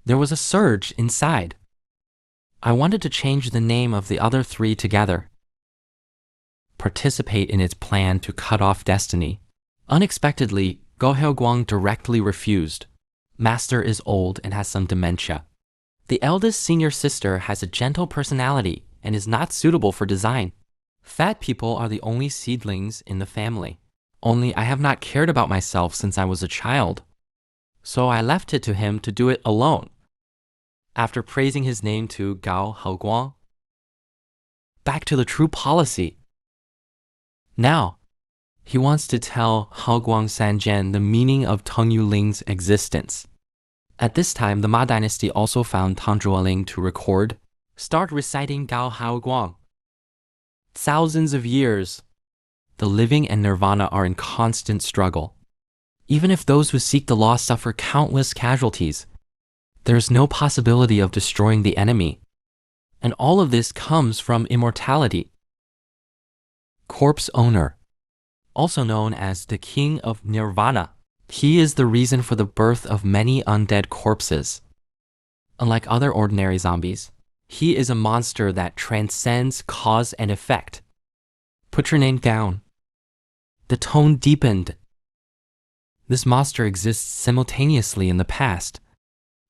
There was a surge inside. I wanted to change the name of the other three together, participate in its plan to cut off destiny. Unexpectedly, Go Guang directly refused. Master is old and has some dementia. The eldest senior sister has a gentle personality and is not suitable for design. Fat people are the only seedlings in the family. Only I have not cared about myself since I was a child. So I left it to him to do it alone. After praising his name to Gao Haoguang. Back to the true policy. Now, he wants to tell Haoguang Sanjian the meaning of Teng Yuling's existence. At this time, the Ma dynasty also found Tang Zhuoling to record, start reciting Gao Haoguang. Thousands of years, the living and nirvana are in constant struggle. Even if those who seek the law suffer countless casualties, there is no possibility of destroying the enemy. And all of this comes from immortality. Corpse owner, also known as the king of nirvana. He is the reason for the birth of many undead corpses. Unlike other ordinary zombies, he is a monster that transcends cause and effect. Put your name down. The tone deepened. This monster exists simultaneously in the past.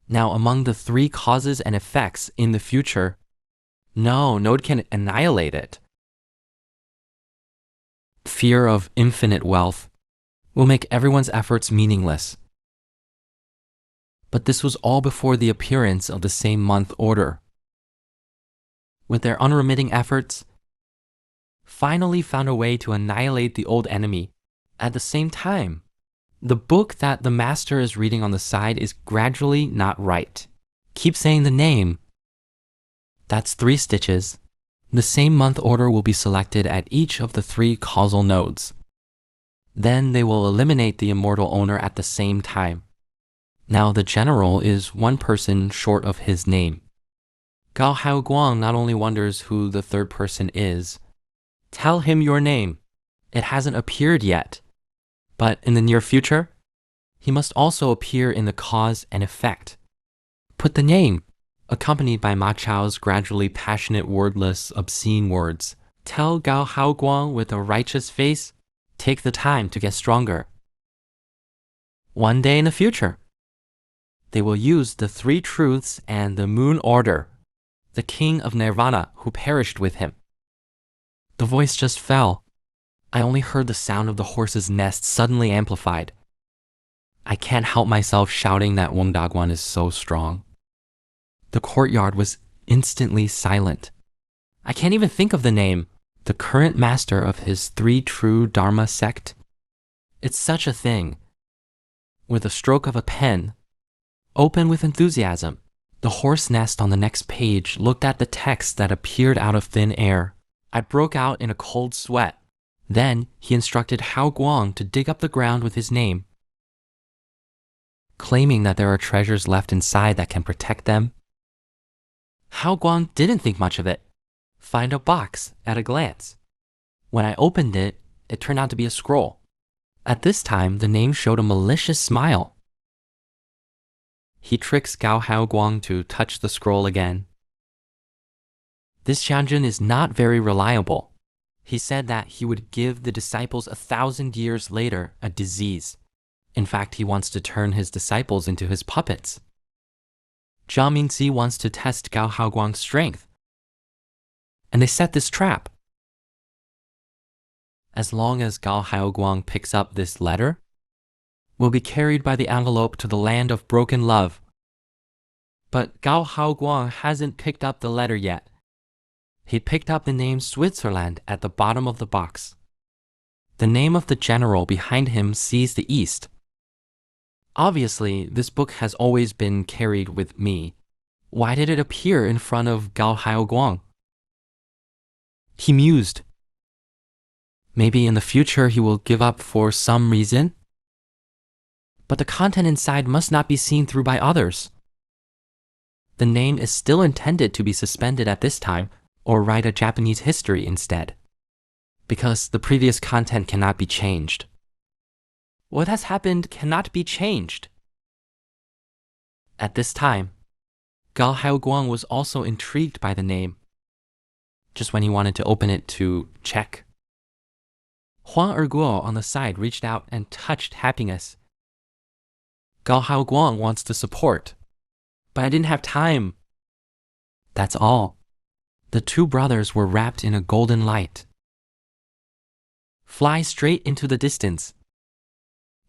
Now, among the three causes and effects in the future, no can annihilate it. Fear of infinite wealth will make everyone's efforts meaningless. But this was all before the appearance of the same month order. With their unremitting efforts, finally found a way to annihilate the old enemy. At the same time, the book that the master is reading on the side is gradually not right. Keep saying the name. That's 3 stitches. The same month order will be selected at each of the 3 causal nodes. Then they will eliminate the immortal owner at the same time. Now the general is 1 person short of his name. Gao Haoguang not only wonders who the 3rd person is. Tell him your name. It hasn't appeared yet. But in the near future, he must also appear in the cause and effect. Put the name, accompanied by Ma Chao's gradually passionate, wordless, obscene words. Tell Gao Haoguang with a righteous face, take the time to get stronger. One day in the future, they will use the 3 truths and the moon order, the king of nirvana who perished with him. The voice just fell. I only heard the sound of the horse's nest suddenly amplified. I can't help myself shouting that Wang Daguan is so strong. The courtyard was instantly silent. I can't even think of the name. The current master of his 3 true Dharma sect? It's such a thing. With a stroke of a pen, open with enthusiasm, the horse nest on the next page looked at the text that appeared out of thin air. I broke out in a cold sweat. Then he instructed Hao Guang to dig up the ground with his name, claiming that there are treasures left inside that can protect them. Hao Guang didn't think much of it. Find a box at a glance. When I opened it, it turned out to be a scroll. At this time, the name showed a malicious smile. He tricks Gao Haoguang to touch the scroll again. This Xianjun is not very reliable. He said that he would give the disciples 1,000 years later a disease. In fact, he wants to turn his disciples into his puppets. Zhang Mingzi wants to test Gao Haoguang's strength. And they set this trap. As long as Gao Haoguang picks up this letter, will be carried by the envelope to the land of broken love. But Gao Haoguang hasn't picked up the letter yet. He picked up the name Switzerland at the bottom of the box. The name of the general behind him sees the east. Obviously, this book has always been carried with me. Why did it appear in front of Gao Haoguang? He mused. Maybe in the future he will give up for some reason? But the content inside must not be seen through by others. The name is still intended to be suspended at this time, or write a Japanese history instead, because the previous content cannot be changed. What has happened cannot be changed. At this time, Gao Haoguang was also intrigued by the name, just when he wanted to open it to check. Huang Erguo on the side reached out and touched happiness. Gao Haoguang wants to support, but I didn't have time. That's all. The two brothers were wrapped in a golden light. Fly straight into the distance.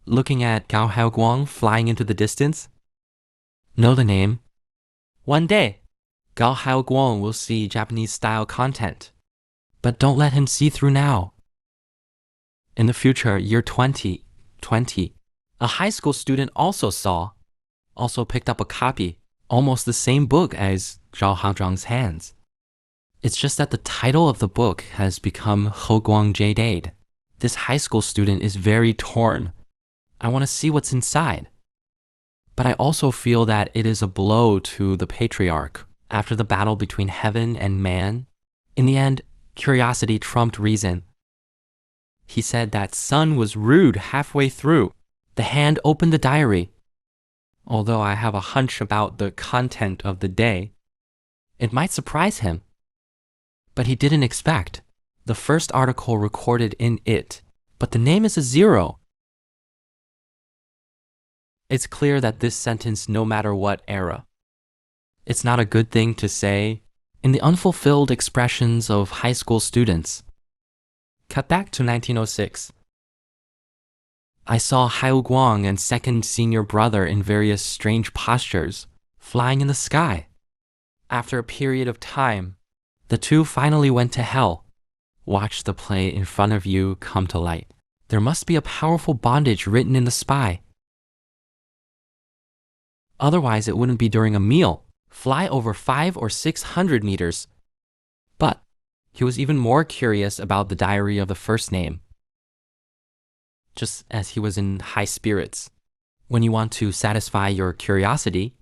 Looking at Gao Haoguang flying into the distance? Know the name? One day, Gao Haoguang will see Japanese-style content. But don't let him see through now. In the future, year 2020, a high school student also picked up a copy, almost the same book as Zhao Haozhang's hands. It's just that the title of the book has become Hoguang Jade. This high school student is very torn. I want to see what's inside. But I also feel that it is a blow to the patriarch. After the battle between heaven and man, in the end, curiosity trumped reason. He said that Sun was rude halfway through. The hand opened the diary. Although I have a hunch about the content of the day, it might surprise him. But he didn't expect. The first article recorded in it, but the name is a 0. It's clear that this sentence, no matter what era, it's not a good thing to say in the unfulfilled expressions of high school students. Cut back to 1906. I saw Haoguang and second senior brother in various strange postures, flying in the sky. After a period of time, the two finally went to hell. Watch the play in front of you come to light. There must be a powerful bondage written in the spy. Otherwise, it wouldn't be during a meal. Fly over 500 or 600 meters. But he was even more curious about the diary of the first name. Just as he was in high spirits. When you want to satisfy your curiosity,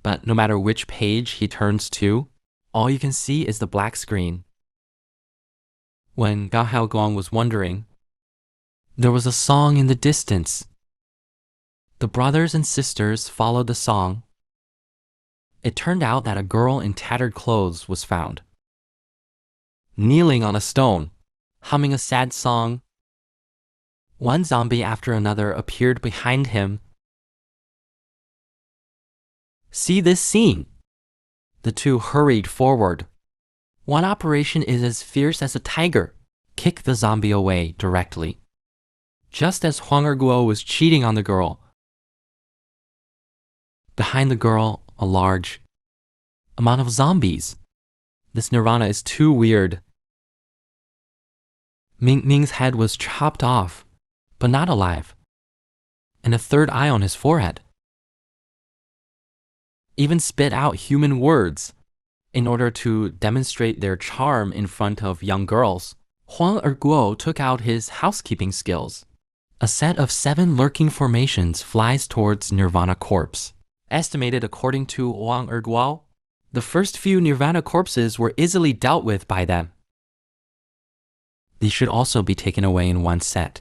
but no matter which page he turns to, all you can see is the black screen. When Gao Haoguang was wondering, there was a song in the distance. The brothers and sisters followed the song. It turned out that a girl in tattered clothes was found, kneeling on a stone, humming a sad song. One zombie after another appeared behind him. See this scene. The two hurried forward. One operation is as fierce as a tiger. Kick the zombie away directly. Just as Huang Erguo was cheating on the girl. Behind the girl, a large amount of zombies. This nirvana is too weird. Ming Ming's head was chopped off, but not alive, and a third eye on his forehead. Even spit out human words in order to demonstrate their charm in front of young girls. Huang Erguo took out his housekeeping skills. A set of 7 lurking formations flies towards Nirvana corpse. Estimated according to Huang Erguo, the first few Nirvana corpses were easily dealt with by them. These should also be taken away in one set.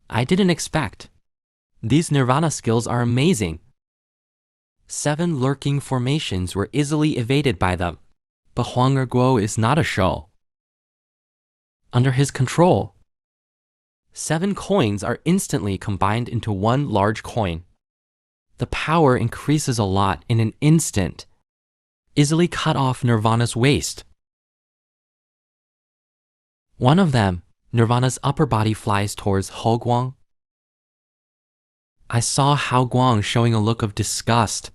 I didn't expect. These Nirvana skills are amazing. 7 lurking formations were easily evaded by them, but Huang Erguo is not a show. Under his control, 7 coins are instantly combined into one large coin. The power increases a lot in an instant. Easily cut off Nirvana's waist. One of them, Nirvana's upper body, flies towards Haoguang. I saw Haoguang showing a look of disgust.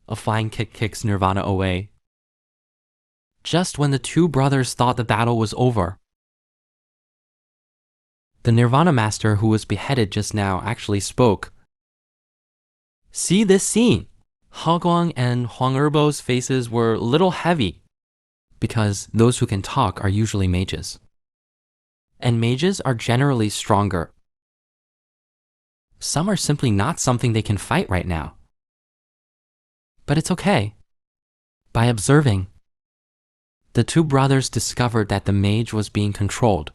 A flying kick kicks Nirvana away. Just when the two brothers thought the battle was over. The Nirvana master who was beheaded just now actually spoke. See this scene. Haoguang and Huang Erbo's faces were a little heavy because those who can talk are usually mages. And mages are generally stronger. Some are simply not something they can fight right now. But it's okay. By observing, the two brothers discovered that the mage was being controlled.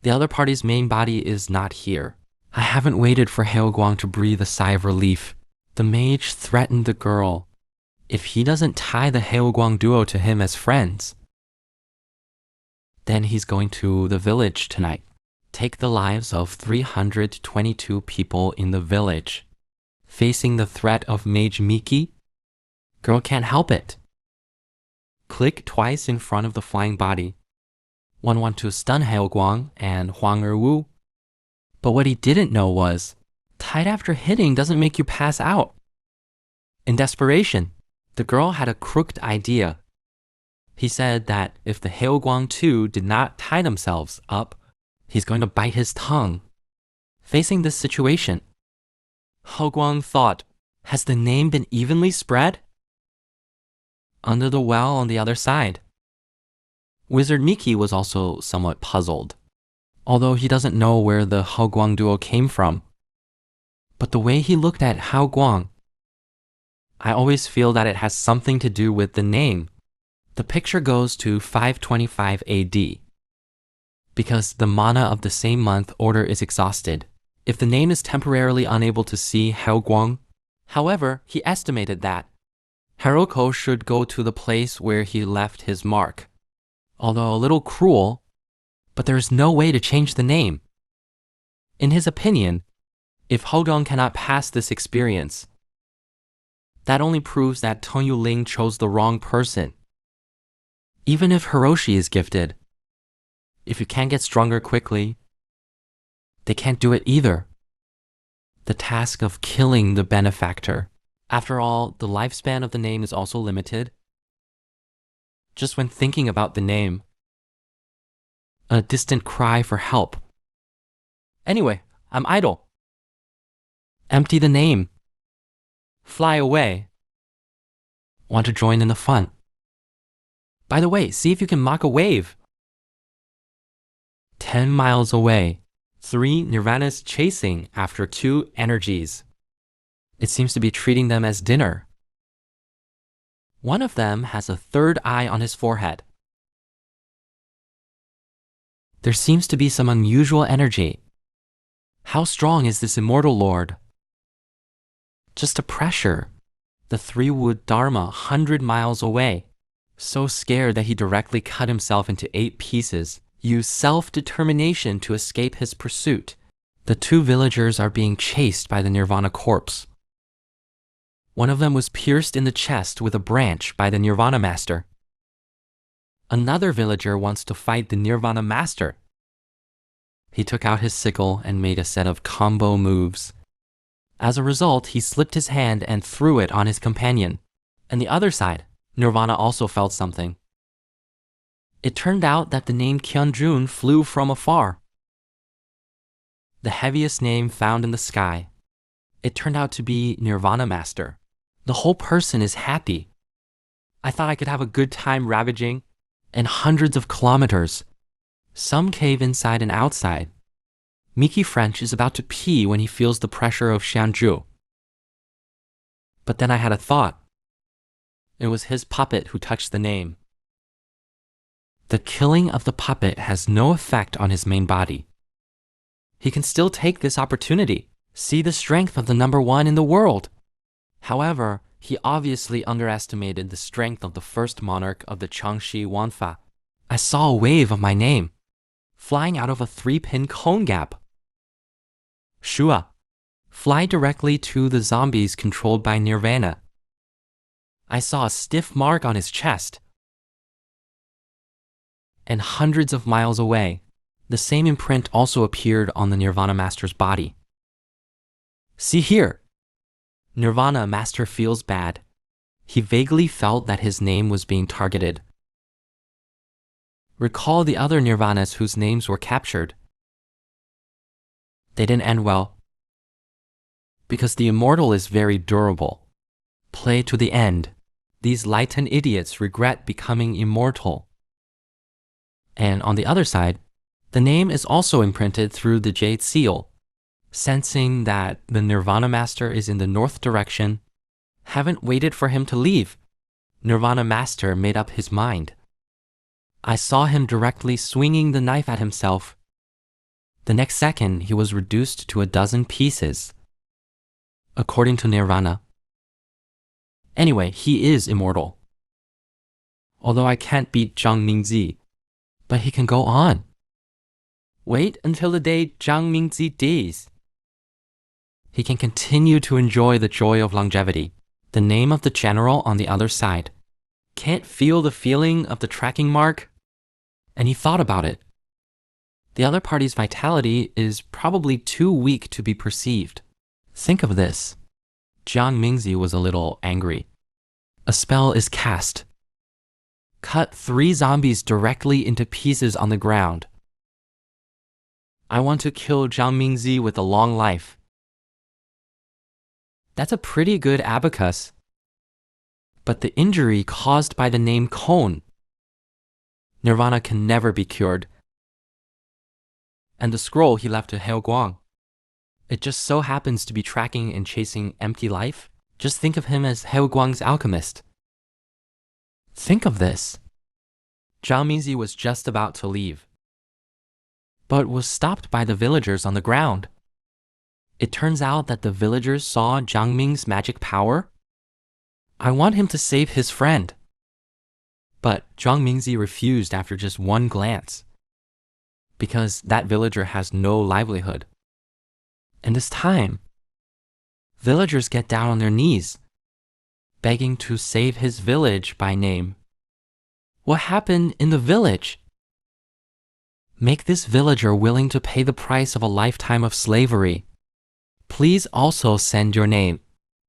The other party's main body is not here. I haven't waited for Haoguang to breathe a sigh of relief. The mage threatened the girl. If he doesn't tie the Haeoguang duo to him as friends, then he's going to the village tonight. Take the lives of 322 people in the village. Facing the threat of Mage Miki, girl can't help it. Click twice in front of the flying body. One want to stun Haeoguang and Huang Erwu. But what he didn't know was, tied after hitting doesn't make you pass out. In desperation, the girl had a crooked idea. He said that if the Haeoguang 2 did not tie themselves up, he's going to bite his tongue. Facing this situation, Haeoguang thought, has the name been evenly spread? Under the well on the other side. Wizard Miki was also somewhat puzzled, although he doesn't know where the Haeoguang duo came from. But the way he looked at Haeoguang, I always feel that it has something to do with the name. The picture goes to 525 AD. Because the mana of the same month order is exhausted. If the name is temporarily unable to see Haeoguang, however, he estimated that Haruko should go to the place where he left his mark. Although a little cruel, but there is no way to change the name. In his opinion, if Haeoguang cannot pass this experience, that only proves that Teng Yuling chose the wrong person. Even if Hiroshi is gifted, if you can't get stronger quickly, they can't do it either. The task of killing the benefactor. After all, the lifespan of the name is also limited. Just when thinking about the name, a distant cry for help. Anyway, I'm idle. Empty the name. Fly away. Want to join in the fun. By the way, see if you can mock a wave. 10 miles away, 3 Nirvanas chasing after 2 energies. It seems to be treating them as dinner. One of them has a third eye on his forehead. There seems to be some unusual energy. How strong is this immortal lord? Just a pressure. The 3 would Dharma 100 miles away. So scared that he directly cut himself into 8 pieces. Used self-determination to escape his pursuit. The 2 villagers are being chased by the Nirvana corpse. One of them was pierced in the chest with a branch by the Nirvana Master. Another villager wants to fight the Nirvana Master. He took out his sickle and made a set of combo moves. As a result, he slipped his hand and threw it on his companion. And the other side, Nirvana also felt something. It turned out that the name Kyunjun flew from afar. The heaviest name found in the sky. It turned out to be Nirvana Master. The whole person is happy. I thought I could have a good time ravaging, and hundreds of kilometers. Some cave inside and outside. Miki French is about to pee when he feels the pressure of Xianzhu. But then I had a thought. It was his puppet who touched the name. The killing of the puppet has no effect on his main body. He can still take this opportunity, see the strength of the number 1 in the world. However, he obviously underestimated the strength of the first monarch of the Changxi Wanfa. I saw a wave of my name, flying out of a 3-pin cone gap. Shua, fly directly to the zombies controlled by Nirvana. I saw a stiff mark on his chest. And hundreds of miles away, the same imprint also appeared on the Nirvana Master's body. See here. Nirvana Master feels bad. He vaguely felt that his name was being targeted. Recall the other Nirvanas whose names were captured. They didn't end well. Because the immortal is very durable. Play to the end. These lightened idiots regret becoming immortal. And on the other side, the name is also imprinted through the Jade Seal. Sensing that the Nirvana Master is in the north direction, haven't waited for him to leave. Nirvana Master made up his mind. I saw him directly swinging the knife at himself. The next second, he was reduced to 12 pieces. According to Nirvana, Anyway, he is immortal. Although I can't beat Zhang Mingzi, but he can go on. Wait until the day Zhang Mingzi dies. He can continue to enjoy the joy of longevity. The name of the general on the other side. Can't feel the feeling of the tracking mark? And he thought about it. The other party's vitality is probably too weak to be perceived. Think of this. Zhang Mingzi was a little angry. A spell is cast. Cut 3 zombies directly into pieces on the ground. I want to kill Zhang Mingzi with a long life. That's a pretty good abacus. But the injury caused by the name Cone. Nirvana can never be cured. And the scroll he left to Hao Guang. It just so happens to be tracking and chasing empty life. Just think of him as Hao Guang's alchemist. Think of this. Zhang Mingzi was just about to leave, but was stopped by the villagers on the ground. It turns out that the villagers saw Zhang Ming's magic power. I want him to save his friend. But Zhang Mingzi refused after just one glance, because that villager has no livelihood. And this time, villagers get down on their knees, begging to save his village by name. What happened in the village? Make this villager willing to pay the price of a lifetime of slavery. Please also send your name.